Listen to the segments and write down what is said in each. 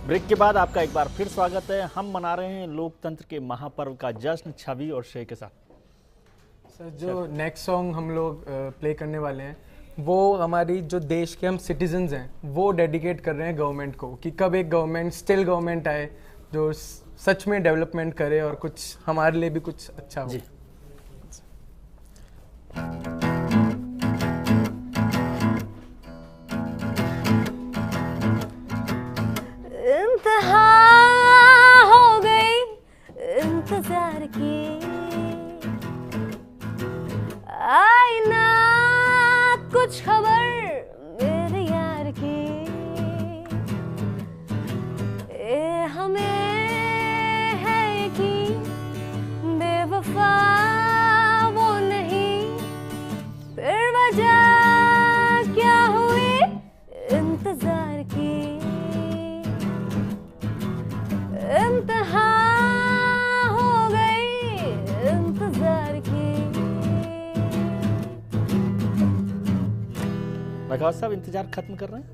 Break के बाद आपका एक बार फिर स्वागत है। हम मना रहे हैं लोकतंत्र के महापर्व का जश्न छवि और श्रेय के साथ। सर जो नेक्स्ट सॉन्ग हम लोग प्ले करने वाले हैं वो हमारी जो देश के हम सिटीजन्स हैं वो डेडिकेट कर रहे हैं गवर्नमेंट को कि कब एक गवर्नमेंट स्टिल गवर्नमेंट आए जो सच में डेवलपमेंट करे और कुछ हमारे लिए भी कुछ अच्छा हो। इंतहा हो गई इंतजार की, आई ना कुछ खबर मेरे यार की, हमें है यकीन बेवफा वो नहीं, फिर वजह क्या हुई इंतजार की, इंतहा हो गई इंतजार की। राघव साहब इंतजार खत्म कर रहे हैं?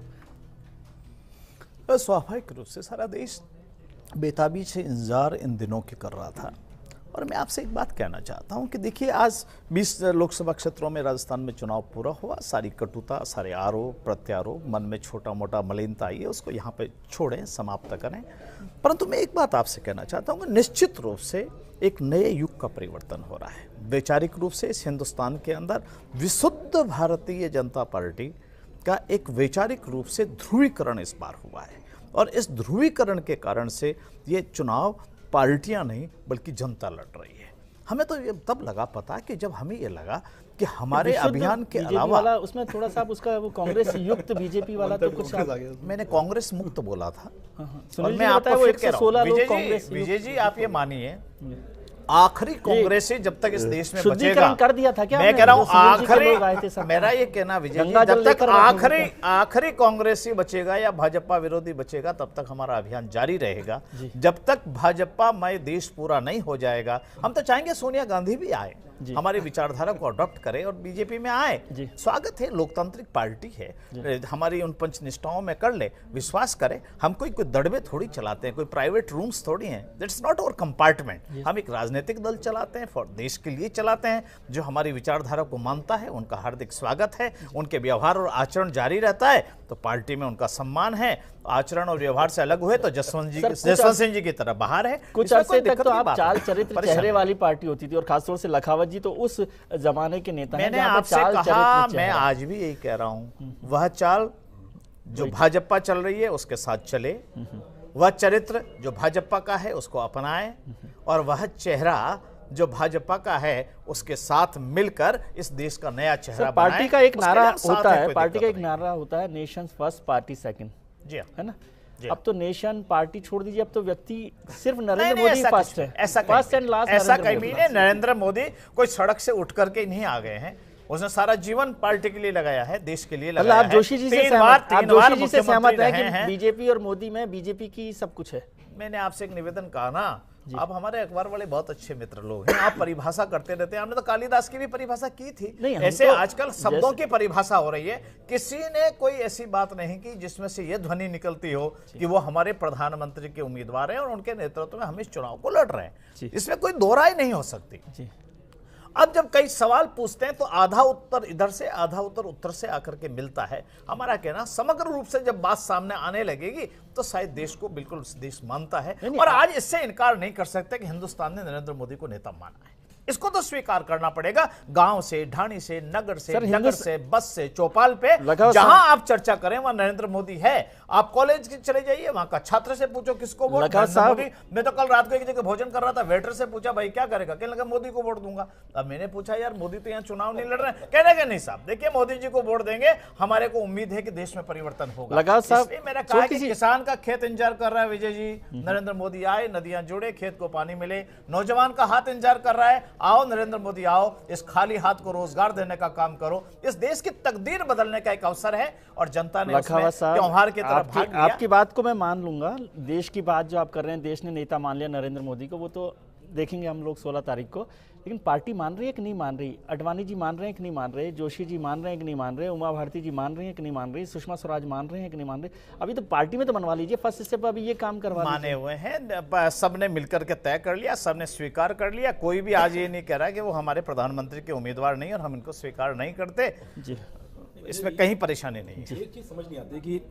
स्वाभाविक रूप से सारा देश बेताबी से इंतजार इन दिनों के कर रहा था। और मैं आपसे एक बात कहना चाहता हूं कि देखिए आज 20 लोकसभा क्षेत्रों में राजस्थान में चुनाव पूरा हुआ। सारी कटुता, सारे आरोप प्रत्यारोप, मन में छोटा मोटा मलिनता आई है, उसको यहाँ पे छोड़ें, समाप्त करें। परंतु मैं एक बात आपसे कहना चाहता हूँ कि निश्चित रूप से एक नए युग का परिवर्तन हो रहा है। वैचारिक रूप से इस हिंदुस्तान के अंदर विशुद्ध भारतीय जनता पार्टी का एक वैचारिक रूप से ध्रुवीकरण इस बार हुआ है। और इस ध्रुवीकरण के कारण से ये चुनाव पार्टियां नहीं बल्कि जनता लड़ रही है। हमें तो ये तब लगा पता कि जब हमें ये लगा कि हमारे अभियान के अलावा वाला उसमें थोड़ा सा उसका वो कांग्रेस युक्त बीजेपी वाला तो कुछ मैंने कांग्रेस मुक्त बोला था। और मैं मैं आपको फिर कह रहा हूं, 116 लोग कांग्रेस विजय जी आप ये मानिए आखिरी कांग्रेस से जब तक इस देश में बचेगा, शुद्धिकरण कर दिया था क्या? मैं कह रहा हूँ आखिरी मेरा ये कहना विजय जी, गंगा जल जब तक लेकर आखिरी कांग्रेसी बचेगा या भाजपा विरोधी बचेगा तब तक हमारा अभियान जारी रहेगा। जब तक भाजपा मय देश पूरा नहीं हो जाएगा, हम तो चाहेंगे सोनिया गांधी भी आए, हमारी विचारधारा को अडॉप्ट करे और बीजेपी में आए। स्वागत है, लोकतांत्रिक पार्टी है, हमारी उन पंच निष्ठाओं में कर ले, विश्वास करे। हम कोई दड़बे थोड़ी चलाते हैं, कोई प्राइवेट रूम्स थोड़ी हैं। That's not our compartment. हम एक राजनीतिक दल चलाते हैं, फॉर देश के लिए चलाते हैं। जो हमारी विचारधारा को मानता है उनका हार्दिक स्वागत है, उनके व्यवहार और आचरण जारी रहता है तो पार्टी में उनका सम्मान है। आचरण और व्यवहार से अलग हुए तो जसवंत सिंह जी की तरह बाहर है। कुछ अर्से तक तो आप चाल चरित्र चेहरे वाली पार्टी होती थी और खासतौर से लखावत जी तो उस जमाने के नेता हैं। मैंने आपसे कहा, मैं आज भी यही कह रहा हूं, वह चाल जो भाजपा चल रही है उसके साथ चले, वह चरित्र जो भाजपा का है उसको अपनाएं और वह चेहरा जो भाजपा का है उसके साथ मिलकर इस देश का नया चेहरा बनाएं। पार्टी का एक नारा होता है, पार्टी का एक नारा होता है, नेशन फर्स्ट पार्टी सेकंड, जी है ना? अब तो नेशन पार्टी छोड़ दीजिए, अब तो व्यक्ति सिर्फ नरेंद्र मोदी फर्स्ट है, फर्स्ट एंड लास्ट। ऐसा कहीं भी नहीं। नरेंद्र मोदी कोई सड़क से उठ करके नहीं आ गए हैं, उसने सारा जीवन पार्टी के लिए लगाया है, देश के लिए लगाया है। आप जोशी जी से सहमत है कि बीजेपी और मोदी में बीजेपी की सब कुछ है? मैंने आपसे एक निवेदन कहा ना, आप हमारे अखबार वाले बहुत अच्छे मित्र लोग हैं, आप परिभाषा करते रहते हैं। हमने तो कालिदास की भी परिभाषा की थी। ऐसे आजकल शब्दों की परिभाषा हो रही है। किसी ने कोई ऐसी बात नहीं की जिसमें से ये ध्वनि निकलती हो कि वो हमारे प्रधानमंत्री के उम्मीदवार हैं और उनके नेतृत्व में हम इस चुनाव को लड़ रहे हैं। इसमें कोई दो राय नहीं हो सकती। अब जब कई सवाल पूछते हैं तो आधा उत्तर इधर से आधा उत्तर से आकर के मिलता है। हमारा कहना समग्र रूप से जब बात सामने आने लगेगी तो शायद देश को बिल्कुल देश मानता है। और आज इससे इनकार नहीं कर सकते कि हिंदुस्तान ने नरेंद्र मोदी को नेता माना है। इसको तो स्वीकार करना पड़ेगा। गांव से, ढाणी से, नगर से, नगर से, बस से, चौपाल पे जहां आप चर्चा करें वहां नरेंद्र मोदी है। आप कॉलेज चले जाइए, वहां का छात्र से पूछो किसको वोट मोदी। मैं तो कल रात को एक जगह भोजन कर रहा था, वेटर से पूछा भाई क्या करेगा, कहने लगा मोदी को वोट दूंगा। अब मैंने पूछा यार मोदी तो यहाँ चुनाव नहीं लड़ रहे हैं, कहने लगे नहीं साहब देखिए मोदी जी को वोट देंगे, हमारे को उम्मीद है कि देश में परिवर्तन होगा। इसलिए मैंने कहा कि किसान का खेत इंतजार कर रहा है विजय जी, नरेंद्र मोदी आए, नदियां जुड़े, खेत को पानी मिले। नौजवान का हाथ इंतजार कर रहा है, आओ नरेंद्र मोदी आओ, इस खाली हाथ को रोजगार देने का काम करो। इस देश की तकदीर बदलने का एक अवसर है और जनता ने उसमें त्योहार की तरफ भाग लिया। आपकी बात को मैं मान लूंगा, देश की बात जो आप कर रहे हैं, देश ने नेता मान लिया नरेंद्र मोदी को, वो तो देखेंगे हम लोग 16 तारीख को, लेकिन पार्टी मान रही है कि नहीं मान रही? अडवाणी जी मान रहे हैं कि नहीं मान रहे? जोशी जी मान रहे हैं कि नहीं मान रहे? उमा भारती जी मान रही हैं कि नहीं मान रही? सुषमा स्वराज मान रहे हैं कि नहीं मान रहे? अभी तो पार्टी में तो मनवा लीजिए, फर्स्ट स्टेप अभी ये काम करवा माने हुए हैं, सबने मिलकर के तय कर लिया, सबने स्वीकार कर लिया। कोई भी आज ये नहीं कह रहा कि वो हमारे प्रधानमंत्री के उम्मीदवार नहीं और हम इनको स्वीकार नहीं करते जी। इसमें कहीं परेशानी नहीं है। एक चीज समझ नहीं आती कि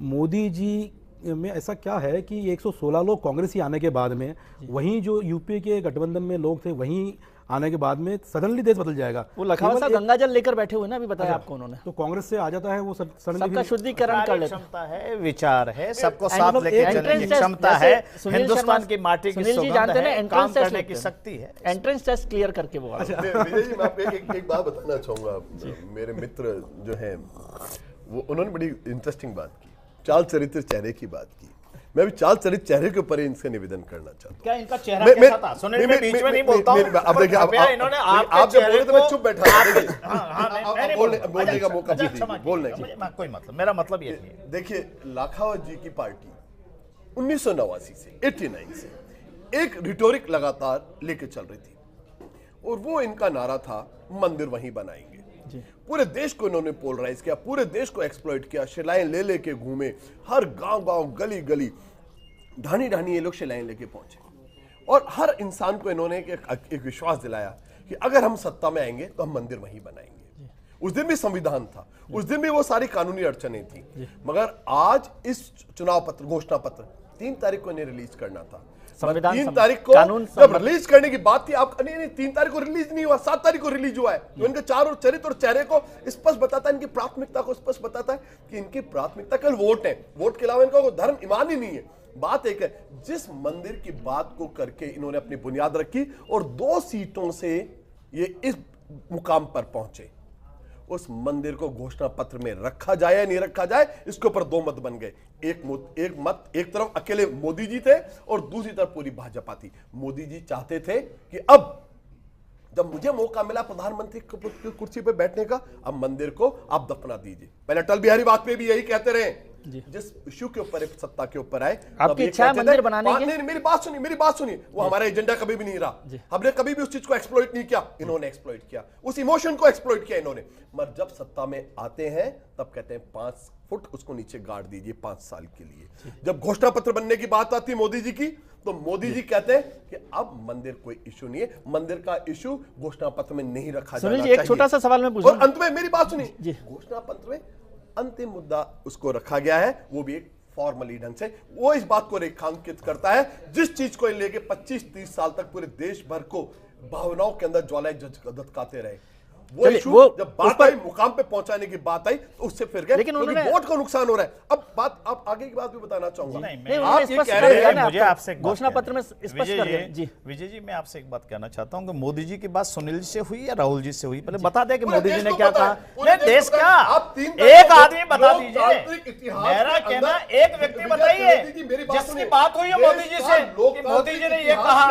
मोदी जी में ऐसा क्या है कि 116 लोग कांग्रेस ही आने के बाद में, वहीं जो यूपी के गठबंधन में लोग थे वहीं आने के बाद में सडनली देश बदल जाएगा। वो लखनऊ से गंगा जल लेकर बैठे हुए ना, अभी बताया आपको उन्होंने। तो कांग्रेस से आ जाता है वो सडनली, सबका शुद्धिकरण कर लेता क्षमता है, विचार है, सबको साथ लेके चलने की क्षमता है, हिंदुस्तान की माटी की सुगंध है, काम करने की शक्ति है। एंट्रेंस टेस्ट क्लियर करके वो विजय जी, मैं आपको एक बात बताना चाहूंगा। मेरे मित्र जो हैं वो उन्होंने बड़ी इंटरेस्टिंग बात की, चाल चरित्र चेहरे की बात की। मैं भी चाल चरित्र चेहरे के ऊपर इनसे निवेदन करना चाहता हूं। क्या इनका चेहरा कैसा था? सुनील, मैं बीच में नहीं बोलता हूं। अब देखिए, इन्होंने आप जब बोले तो मैं चुप बैठा था। बोलने का मौका अच्छा, बोलने का कोई मतलब, मेरा मतलब ये नहीं है। देखिए, लाखावत जी की पार्टी 1989 से 89 से एक रिटोरिक लगातार लेके चल रही थी, और वो इनका नारा था मंदिर वहीं बनाएंगे। पूरे देश को इन्होंने पोलराइज किया, पूरे देश को एक्सप्लॉइट किया, शिलाएं ले लेके घूमे, हर गांव-गांव, गली-गली, ढानी-ढानी ये लोग शिलाएं लेके पहुंचे, और हर इंसान को इन्होंने एक विश्वास दिलाया कि अगर हम सत्ता में आएंगे तो हम मंदिर वहीं बनाएंगे। उस दिन भी संविधान था, उस दिन भी वो सारी कानूनी अड़चनें थी, मगर आज इस चुनाव पत्र, घोषणा पत्र 3 तारीख को इन्हें रिलीज करना था। 3 तारीख को जब रिलीज करने की बात थी, आप नहीं 3 तारीख को रिलीज नहीं हुआ, 7 तारीख को रिलीज हुआ है। तो इनके चारों चरित्र और चेहरे को स्पष्ट बताता है, इनकी प्राथमिकता को स्पष्ट बताता है कि इनकी प्राथमिकता केवल वोट है। वोट के अलावा इनका कोई धर्म ईमान ही नहीं है। बात एक है, जिस मंदिर की बात को करके इन्होंने अपनी बुनियाद रखी और 2 सीटों से ये इस मुकाम पर पहुंचे, उस मंदिर को घोषणा पत्र में रखा जाए या नहीं रखा जाए, इसके ऊपर 2 मत बन गए। एक मत, एक तरफ अकेले मोदी जी थे और दूसरी तरफ पूरी भाजपा थी। मोदी जी चाहते थे कि अब जब मुझे मौका मिला प्रधानमंत्री की कुर्सी पर बैठने का, अब मंदिर को आप दफना दीजिए। पहले अटल बिहारी वाजपेयी भी यही कहते रहे, जिस इश्यू के ऊपर सत्ता के ऊपर आए, आपकी इच्छा है मंदिर बनाने की? नहीं, मेरी बात सुनिए, वो हमारा एजेंडा कभी भी नहीं रहा। हमने कभी भी उस चीज को एक्सप्लॉइट नहीं किया, इन्होंने एक्सप्लॉइट किया, उस इमोशन को एक्सप्लॉइट किया इन्होंने। मगर जब सत्ता में आते हैं तब कहते हैं 5 फुट उसको नीचे गाड़ दीजिए 5 साल के लिए। जब घोषणा पत्र बनने की बात आती है मोदी जी की, तो मोदी जी कहते हैं कि अब मंदिर कोई इशू नहीं है, मंदिर का इशू घोषणा पत्र में नहीं रखा जाना चाहिए। एक छोटा सा सवाल मैं पूछूं, और अंत में मेरी बात सुनिए, घोषणा पत्र में अंतिम मुद्दा उसको रखा गया है, वो भी एक फॉर्मली ढंग से, वो इस बात को रेखांकित करता है, जिस चीज को लेके 25-30 साल तक पूरे देश भर को भावनाओं के अंदर ज्वालाएं धधकाते रहे। वो इशू जब बात आई, मुकाम पे पहुंचाने की बात आई, तो उससे फिर गए, लेकिन उन्होंने वोट को नुकसान हो रहा है। अब बात, आप आगे की बात भी बताना चाहूंगा। आप ये कह रहे हैं, मुझे आपसे घोषणा पत्र में स्पष्ट कर दिया। जी विजय जी, मैं आपसे एक बात कहना चाहता हूं कि मोदी जी की बात सुनील जी से हुई या राहुल जी से हुई? पहले बता दें कि मोदी जी ने क्या कहा। देश क्या, एक आदमी बता दीजिए, मेरा कहना, एक व्यक्ति बताइए जिसकी बात हुई है मोदी जी से कि मोदी जी ने ये कहा।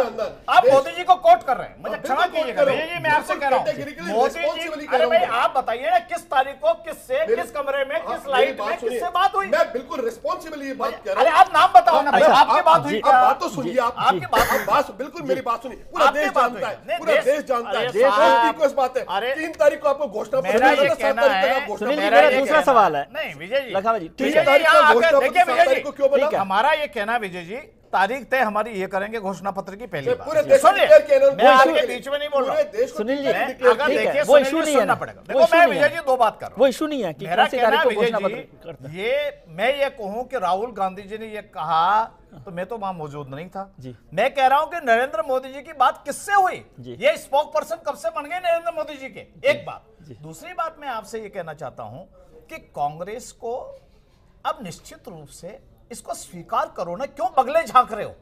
आप मोदी जी को कोट कर रहे हैं, मुझे क्षमा कीजिएगा विजय जी, मैं आपसे कह रहा हूं मोदी जी, अरे भाई आप बताइए ना किस तारीख को, किससे, किस कमरे में, किस लाइट में, किससे बात हुई? मैं बिल्कुल रिस्पॉन्सिबल ये बात कह रहा हूं। अरे आप नाम बताओ ना भाई, आपकी बात हुई क्या? बात तो सुनिए, आपकी बात बिल्कुल, मेरी बात सुनिए, पूरा देश जानता है, पूरा देश जानता है, देश की बात है। 3 तारीख को आपको घोषणा पत्र, मेरा ये कहना है, मेरा दूसरा सवाल है। नहीं विजय जी, लखावा जी, ठीक है, देखिए विजय जी, क्यों बोला? हमारा ये कहना विजय जी, तारीख तय हमारी ये करेंगे घोषणा पत्र की पहली बार। पूरे देश सुनिए, मैं आपके बीच में नहीं बोल रहा हूं। सुनील जी, अगर देखिए वो इशू नहीं है ना, पड़ेगा। देखो मैं विजय जी 2 बात कर रहा हूं, वो इशू नहीं है कि मेरा कहना है घोषणा विजय जी, ये मैं ये कहूं कि राहुल गांधी जी ने ये कहा तो मैं तो वहां मौजूद नहीं था। मैं कह रहा हूं कि नरेंद्र मोदी जी की बात किससे हुई? ये स्पोक पर्सन कब से बन गए नरेंद्र मोदी जी के? एक बात। दूसरी बात मैं आपसे ये कहना चाहता हूं कि कांग्रेस को अब निश्चित रूप से इसको स्वीकार करो ना, क्यों बगले झांक रहे हो?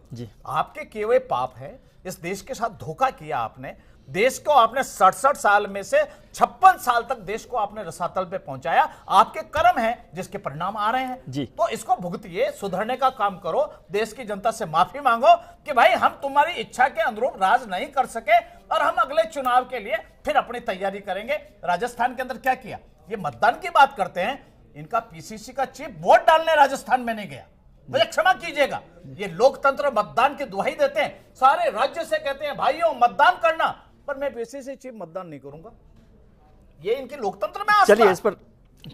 आपके किए हुए पाप है, इस देश के साथ धोखा किया आपने, देश को आपने 67 साल में से 56 साल तक देश को आपने रसातल पे पहुंचाया, आपके कर्म हैं जिसके परिणाम आ रहे हैं। तो इसको भुगतिए, सुधरने का काम करो, देश की जनता से माफी मांगो कि भाई हम तुम्हारी इच्छा के अनुरूप राज नहीं कर सके और हम अगले चुनाव के लिए फिर अपनी तैयारी करेंगे। राजस्थान के अंदर क्या किया? ये मतदान की बात करते हैं, इनका पीसीसी का चीफ वोट डालने राजस्थान में नहीं गया, मुझे क्षमा कीजिएगा, ये लोकतंत्र मतदान की दुहाई देते हैं, सारे राज्य से कहते हैं भाइयों मतदान करना, पर मैं पीसीसी चीफ मतदान नहीं करूंगा। ये इनकी लोकतंत्र में आस्था। चलिए इस पर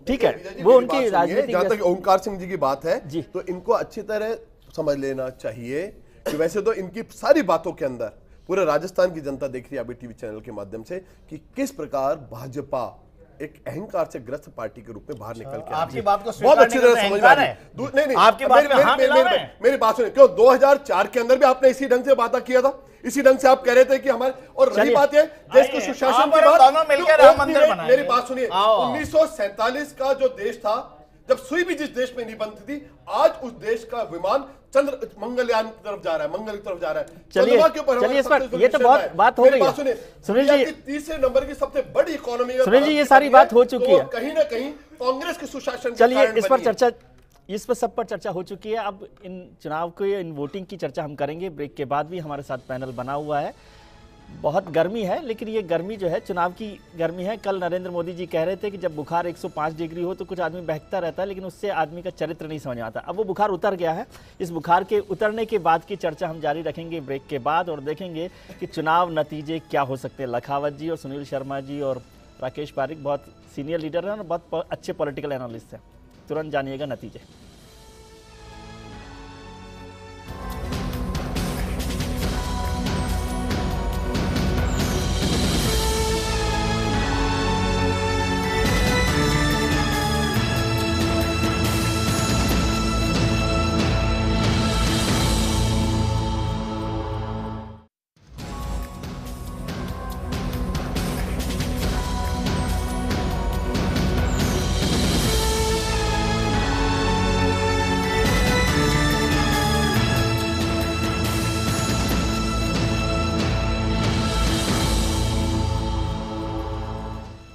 ठीक है, वो उनकी राजनीतिक। जहां तक ओंकार सिंह जी की बात है जी, तो इनको अच्छी तरह समझ लेना चाहिए कि वैसे तो इनकी सारी बातों के अंदर पूरे राजस्थान की जनता देख रही है अभी टीवी चैनल के माध्यम से कि किस प्रकार भाजपा एक अहंकार से ग्रस्त पार्टी के रूप में बाहर निकल के आपकी बात को बहुत अच्छी तरह समझ में आ रही है। है। नहीं आपकी बात में हाँ मिला रहे हैं। मेरी बात सुनिए, क्यों 2004 के अंदर भी आपने इसी ढंग से वादा किया था, इसी ढंग से आप कह रहे थे कि हमारे, और रही बात है देश के सुशासन की बात, दोनों मिलकर राम मंदिर बनाएंगे। मेरी बात सुनिए, 1947 का जो देश था, जब सुई भी जिस देश में नहीं बनती थी, आज उस देश का विमान चंद्र मंगलयान की तरफ जा रहा है, मंगल की तरफ जा रहा है। चलिए इस पर ये तो बहुत बात हो गई है। सुनील जी, तीसरे नंबर की सबसे बड़ी इकोनॉमी, सुनील जी ये सारी बात हो चुकी है, कहीं ना कहीं कांग्रेस के सुशासन। चलिए इस पर चर्चा, इस पर सब पर चर्चा हो चुकी है। अब इन चुनाव को, इन वोटिंग की चर्चा हम करेंगे ब्रेक के बाद भी। हमारे साथ पैनल बना हुआ है। बहुत गर्मी है, लेकिन ये गर्मी जो है चुनाव की गर्मी है। कल नरेंद्र मोदी जी कह रहे थे कि जब बुखार 105 डिग्री हो तो कुछ आदमी बहकता रहता है, लेकिन उससे आदमी का चरित्र नहीं समझ में आता। अब वो बुखार उतर गया है। इस बुखार के उतरने के बाद की चर्चा हम जारी रखेंगे ब्रेक के बाद, और देखेंगे कि चुनाव नतीजे क्या हो सकते हैं। लखावत जी और सुनील शर्मा जी और राकेश पारिक बहुत सीनियर लीडर हैं और बहुत अच्छे पॉलिटिकल एनालिस्ट हैं। तुरंत जानिएगा नतीजे।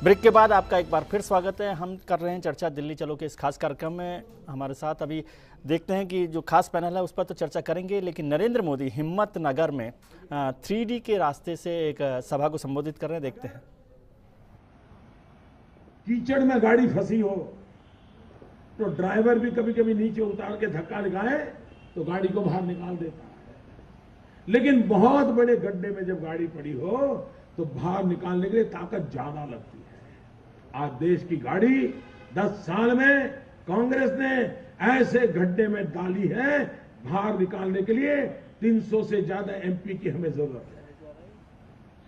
ब्रेक के बाद आपका एक बार फिर स्वागत है। हम कर रहे हैं चर्चा दिल्ली चलो के इस खास कार्यक्रम में। हमारे साथ अभी देखते हैं कि जो खास पैनल है उस पर तो चर्चा करेंगे, लेकिन नरेंद्र मोदी हिम्मत नगर में 3D के रास्ते से एक सभा को संबोधित कर रहे हैं। देखते हैं। कीचड़ में गाड़ी फंसी हो तो ड्राइवर भी कभी कभी नीचे उतार के धक्का लगाए तो गाड़ी को बाहर निकाल देता है, लेकिन बहुत बड़े गड्ढे में जब गाड़ी पड़ी हो तो बाहर निकालने के लिए ताकत ज्यादा लगती है। आज देश की गाड़ी 10 साल में कांग्रेस ने ऐसे गड्ढे में डाली है, बाहर निकालने के लिए 300 से ज्यादा एमपी की हमें जरूरत है।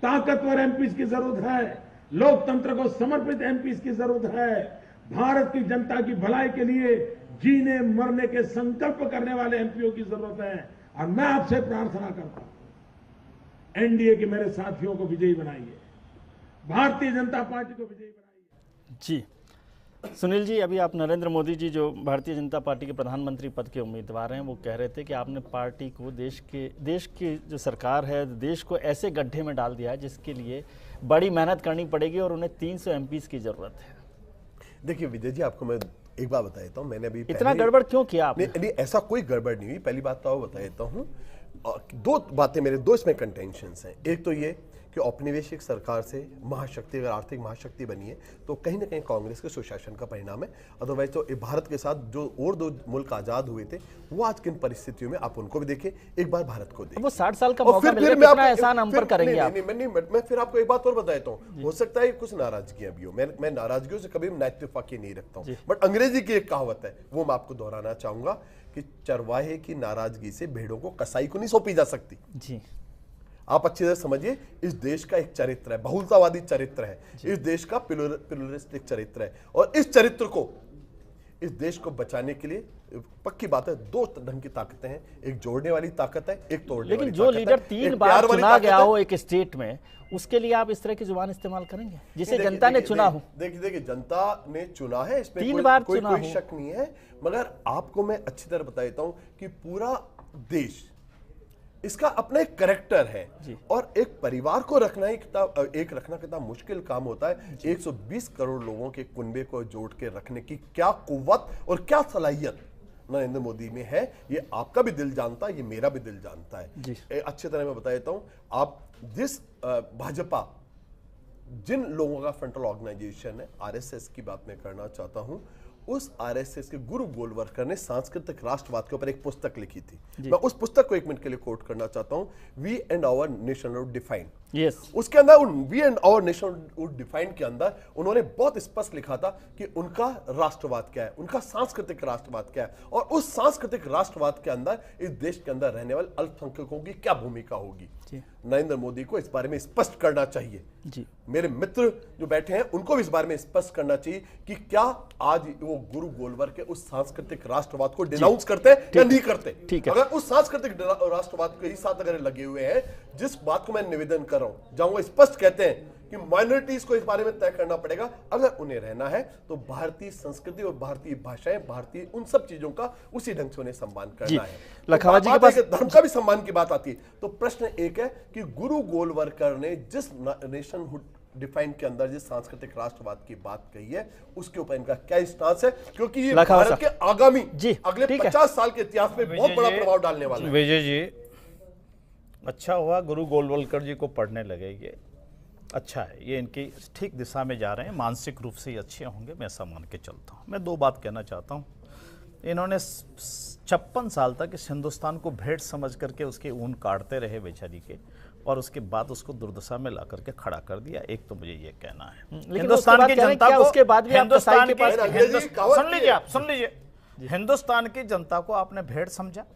ताकतवर एमपी की जरूरत है, लोकतंत्र को समर्पित एमपी की जरूरत है, भारत की जनता की भलाई के लिए जीने मरने के संकल्प करने वाले एमपीओ की जरूरत है। और मैं आपसे प्रार्थना करता हूं, एनडीए के मेरे साथियों को विजयी बनाइए, भारतीय जनता पार्टी को विजयी बनाइए। जी सुनील जी, अभी आप नरेंद्र मोदी जी जो भारतीय जनता पार्टी के प्रधानमंत्री पद के उम्मीदवार हैं, वो कह रहे थे कि आपने पार्टी को, देश की जो सरकार है, देश को ऐसे गड्ढे में डाल दिया है जिसके लिए बड़ी मेहनत करनी पड़ेगी और उन्हें 300 एमपीज की जरूरत है। देखिए विजय जी, आपको मैं एक बात बता देता हूँ, मैंने अभी इतना गड़बड़ क्यों किया आपने? नहीं, ऐसा कोई गड़बड़ नहीं हुई। पहली बात तो बता देता हूँ, दो बातें मेरे, दो इसमें कंटेंशंस हैं। एक तो ये कि औपनिवेशिक सरकार से महाशक्ति, अगर आर्थिक महाशक्ति बनी है तो कहीं ना कहीं कांग्रेस के सुशासन का परिणाम है। अदरवाइज तो भारत के साथ जो और 2 मुल्क आजाद हुए थे, वो आज किन परिस्थितियों में, आप उनको भी देखें, एक बार भारत को देखें। वो 60 साल का मौका मिल गया, कितना एहसान हम पर करेंगे आप? मैं फिर आपको एक बात और बता देता हूँ। हो सकता है कुछ नाराजगियां भी हो, मैं नाराजगियों से कभी नाइतफाकी नहीं रखता हूँ, बट अंग्रेजी की एक कहावत है, वो मैं आपको दोहराना चाहूंगा कि चरवाहे की नाराजगी से भेड़ों को कसाई को नहीं सौंपी जा सकती। जी, आप अच्छी तरह समझिए, इस देश का एक चरित्र है, बहुलतावादी चरित्र है, इस देश का प्लुरलिस्टिक चरित्र है, और इस चरित्र को, इस देश को बचाने के लिए पक्की बात है, 2 ढंग की ताकतें हैं, एक जोड़ने वाली ताकत है, एक तोड़ने वाली ताकत है। लेकिन जो लीडर 3 बार चुना गया हो एक स्टेट में, उसके लिए आप इस तरह की जुबान इस्तेमाल करेंगे जिसे जनता ने चुना हो? देखिए जनता ने चुना है, इसमें 3 बार चुना हो, कोई शक नहीं है, मगर आपको मैं अच्छी तरह बता देता हूं कि पूरा देश, इसका अपना एक कैरेक्टर है, और एक परिवार को रखना कितना मुश्किल काम होता है। 120 करोड़ लोगों के कुनबे को जोड़ के रखने की क्या कुव्वत और क्या सलाहियत नरेंद्र मोदी में है, ये आपका भी दिल जानता है, ये मेरा भी दिल जानता है। अच्छी तरह मैं बता देता हूं, आप जिस भाजपा, जिन लोगों का फ्रंटल ऑर्गेनाइजेशन है, आरएसएस की बात मैं करना चाहता हूं, उस आरएसएस के गुरु गोलवलकर ने सांस्कृतिक राष्ट्रवाद के ऊपर एक पुस्तक लिखी थी। मैं उस पुस्तक को 1 मिनट के लिए कोट करना चाहता हूं। We and our nation would define. Yes, उसके अंदर we and our nation would define के अंदर उन्होंने बहुत स्पष्ट लिखा था कि उनका राष्ट्रवाद क्या है, उनका सांस्कृतिक राष्ट्रवाद क्या है, और उस सांस्कृतिक राष्ट्रवाद के अंदर इस देश के अंदर रहने वाले अल्पसंख्यकों की क्या भूमिका होगी। नरेंद्र मोदी को इस बारे में स्पष्ट करना चाहिए जी। मेरे मित्र जो बैठे हैं उनको भी इस बारे में स्पष्ट करना चाहिए कि क्या आज वो गुरु गोलवलकर के उस सांस्कृतिक राष्ट्रवाद को डिनाउंस करते हैं या नहीं करते। ठीक है। अगर उस सांस्कृतिक राष्ट्रवाद के ही साथ अगर लगे हुए हैं, जिस बात को मैं निवेदन कर रहा हूं, जहां वो स्पष्ट कहते हैं कि माइनॉरिटीज को इस बारे में तय करना पड़ेगा अगर उन्हें रहना है, तो भारतीय संस्कृति और भारतीय भाषाएं, भारतीय उन सब चीजों का उसी ढंग से उन्हें सम्मान करना है। लखावा जी के पास धर्म का भी सम्मान की बात आती है, तो प्रश्न एक है कि गुरु गोलवलकर ने जिस नेशनहुड डिफाइन के अंदर जिस सांस्कृतिक राष्ट्रवाद की बात कही है, उसके ऊपर इनका क्या स्टांस है, क्योंकि ये भारत के आगामी अगले 50 साल के इतिहास में बहुत बड़ा प्रभाव डालने वाला है। विजय जी, अच्छा हुआ गुरु गोलवलकर जी को पढ़ने लगे, ये अच्छा है, ये इनकी ठीक दिशा में जा रहे हैं, मानसिक रूप से ही अच्छे होंगे, मैं ऐसा मान के चलता हूँ। मैं 2 बात कहना चाहता हूँ। इन्होंने 56 साल तक इस हिंदुस्तान को भेंट समझ करके उसके ऊन काटते रहे बेचारी के, और उसके बाद उसको दुर्दशा में ला करके खड़ा कर दिया। एक तो मुझे ये कहना है, हिंदुस्तान की जनता को, उसके बाद भी हिंदुस्तान के पास सुन लीजिए, हिंदुस्तान की जनता को आपने भेंट समझा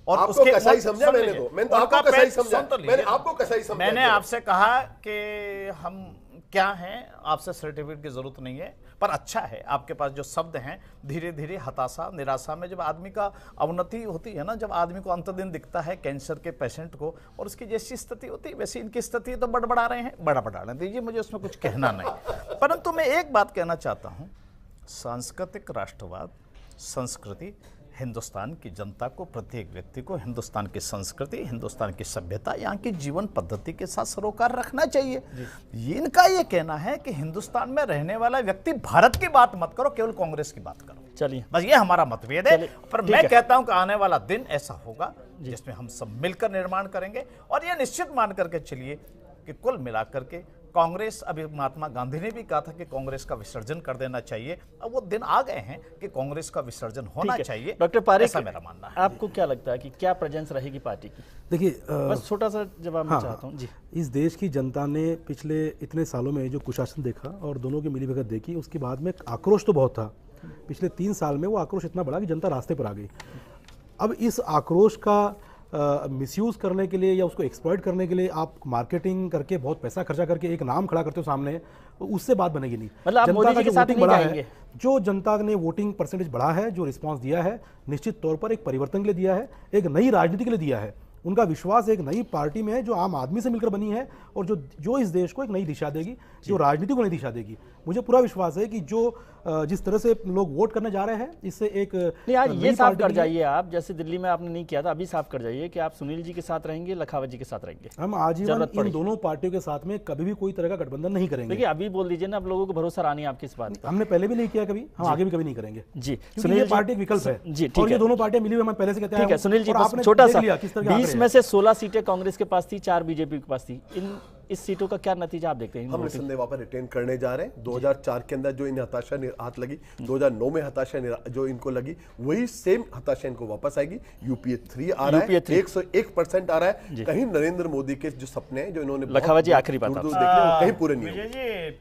और आपको उसके कसाई समझा। मैंने आपको कसाई समझा, मैंने आपको कसाई समझा। मैंने आपसे कहा कि हम क्या हैं, आपसे सर्टिफिकेट की जरूरत नहीं है, पर अच्छा है आपके पास जो शब्द हैं। धीरे धीरे हताशा, निराशा में जब आदमी का अवनति होती है ना, जब आदमी को अंत दिन दिखता है कैंसर के पेशेंट को, और उसकी जैसी स्थिति होती है वैसी इनकी स्थिति तो बड़बड़ा रहे हैं, बड़बड़ाने दीजिए, मुझे उसमें कुछ कहना नहीं। परंतु मैं एक बात कहना चाहता हूँ, सांस्कृतिक राष्ट्रवाद, संस्कृति हिंदुस्तान की जनता को, प्रत्येक व्यक्ति को हिंदुस्तान की संस्कृति, हिंदुस्तान की सभ्यता, यहाँ की जीवन पद्धति के साथ सरोकार रखना चाहिए। इनका ये कहना है कि हिंदुस्तान में रहने वाला व्यक्ति भारत की बात मत करो, केवल कांग्रेस की बात करो। चलिए, बस ये हमारा मतभेद है। पर मैं कहता हूं कि आने वाला दिन ऐसा होगा जिसमें हम सब मिलकर निर्माण करेंगे, और ये निश्चित मान करके चलिए कि कुल मिलाकर के कांग्रेस, अभी महात्मा गांधी ने भी कहा था कि कांग्रेस का विसर्जन कर देना चाहिए। अब वो दिन आ गए हैं कि कांग्रेस का विसर्जन होना चाहिए। डॉक्टर पारेख, ऐसा मेरा मानना है। आपको क्या लगता है कि क्या प्रेजेंस रहेगी पार्टी की? देखिए, बस छोटा सा जवाब मैं चाहता हूँ जी। इस देश की जनता ने पिछले इतने सालों में जो कुशासन देखा और दोनों की मिलीभगत देखी, उसके बाद में आक्रोश तो बहुत था। पिछले 3 साल में वो आक्रोश इतना बढ़ा कि जनता रास्ते पर आ गई। अब इस आक्रोश का मिसयूज़ करने के लिए या उसको एक्सप्लॉइट करने के लिए आप मार्केटिंग करके बहुत पैसा खर्चा करके एक नाम खड़ा करते हो सामने, उससे बात बनेगी नहीं। मतलब आप मोदी जी के साथ नहीं जाएंगे? जो जनता ने वोटिंग परसेंटेज बढ़ा है, जो रिस्पांस दिया है, निश्चित तौर पर एक परिवर्तन के लिए दिया है, एक नई राजनीति के लिए दिया है। उनका विश्वास एक नई पार्टी में है जो आम आदमी से मिलकर बनी है और जो इस देश को एक नई दिशा देगी, जो राजनीति को नई दिशा देगी। मुझे पूरा विश्वास है कि जिस तरह से लोग वोट करने जा रहे हैं, इससे एक नहीं, आज ये साफ कर जाइए आप, जैसे दिल्ली में आपने नहीं किया था, अभी साफ कर जाइए कि आप सुनील जी के साथ रहेंगे, लखावत जी के साथ रहेंगे। हम आजीवन इन दोनों पार्टियों के साथ में कभी भी कोई तरह का गठबंधन नहीं करेंगे। देखिए, अभी बोल दीजिए ना, अब लोगों को भरोसा रहा नहीं आपकी इस बात पर। हमने पहले भी नहीं किया कभी, हम आगे भी कभी नहीं करेंगे जी। सुनील, ये पार्टी एक विकल्प है जी, और ये दोनों पार्टियां मिली हुई, हम पहले से कहते हैं। ठीक है सुनील जी, छोटा सा, 20 में से 16 सीटें कांग्रेस के पास थी, 4 बीजेपी के पास थी। इस सीटों का क्या नतीजा आप देखते हैं? हम निसंदेह वापस रिटेन करने जा रहे हैं। 2004 के अंदर जो इन्हें हताशा हाथ लगी, 2009 में हताशा जो इनको लगी, वही सेम हताशा इनको वापस आएगी। यूपीए 3 आ रहा है, 101% आ रहा है। कहीं नरेंद्र मोदी के जो सपने हैं, जो इन्होंने लखावत जी आखिरी बात कहीं पूरे नहीं हुए।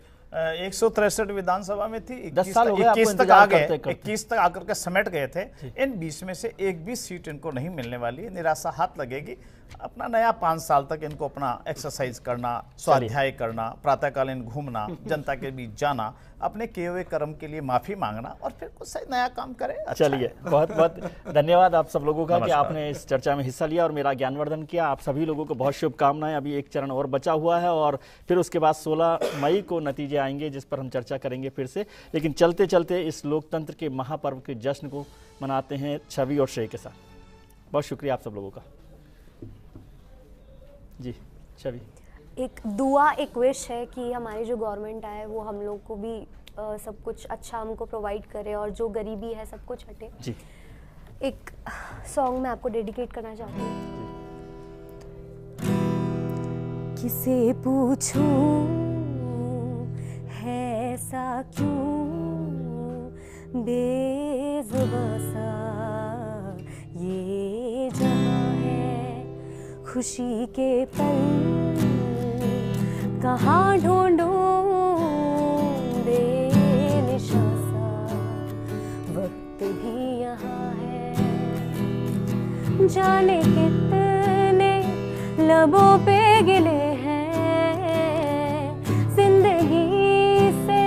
163 विधानसभा में थी, 10 साल हो गए 21 तक आ गए, 21 तक आकर के समेट गए थे। इन 20 में से एक भी सीट इनको नहीं मिलने वाली, निराशा हाथ लगेगी। अपना नया 5 साल तक इनको अपना एक्सरसाइज करना, स्वाध्याय करना, प्रातःकालीन घूमना, जनता के बीच जाना, अपने किए हुए कर्म के लिए माफी मांगना और फिर कुछ नया काम करें। अच्छा चलिए, बहुत बहुत धन्यवाद आप सब लोगों का कि आपने इस चर्चा में हिस्सा लिया और मेरा ज्ञानवर्धन किया। आप सभी लोगों को बहुत शुभकामनाएं। अभी एक चरण और बचा हुआ है और फिर उसके बाद 16 मई को नतीजे आएंगे, जिस पर हम चर्चा करेंगे फिर से। लेकिन चलते चलते इस लोकतंत्र के महापर्व के जश्न को मनाते हैं छवि और श्रेय के साथ। बहुत शुक्रिया आप सब लोगों का जी। छवि, एक दुआ, एक विश है कि हमारी जो गवर्नमेंट आए वो हम लोग को भी सब कुछ अच्छा हमको प्रोवाइड करे और जो गरीबी है सब कुछ हटे जी। एक सॉन्ग मैं आपको डेडिकेट करना चाहती हूँ। किसे पूछूं है ऐसा क्यों बेज़ुबां सा ये जहां है, खुशी के पल कहाँ ढूंढूं, बेनिशां सा वक्त भी यहाँ है। जाने कितने लबों पे गिले हैं, जिंदगी से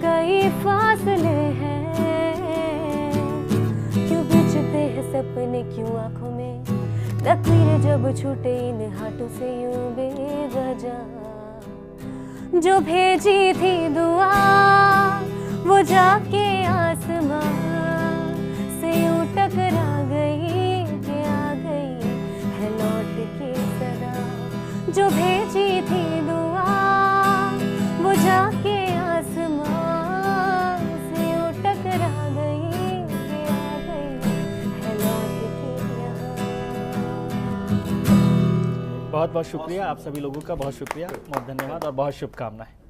कई फासले हैं। क्यों बिछते हैं सपने, क्यों आंखों में तकदीर जब छूटे इन हाथों से यूं बेवजह। जो भेजी थी दुआ वो जाके आसमां से यूं टकरा गई कि आ गई है लौट के सदा। जो भेजी थी दुआ वो जाके आसमां से यूं टकरा गई कि आ गई है लौट के यहाँ। बहुत बहुत शुक्रिया आप सभी लोगों का, बहुत शुक्रिया, बहुत धन्यवाद और बहुत शुभकामनाएं।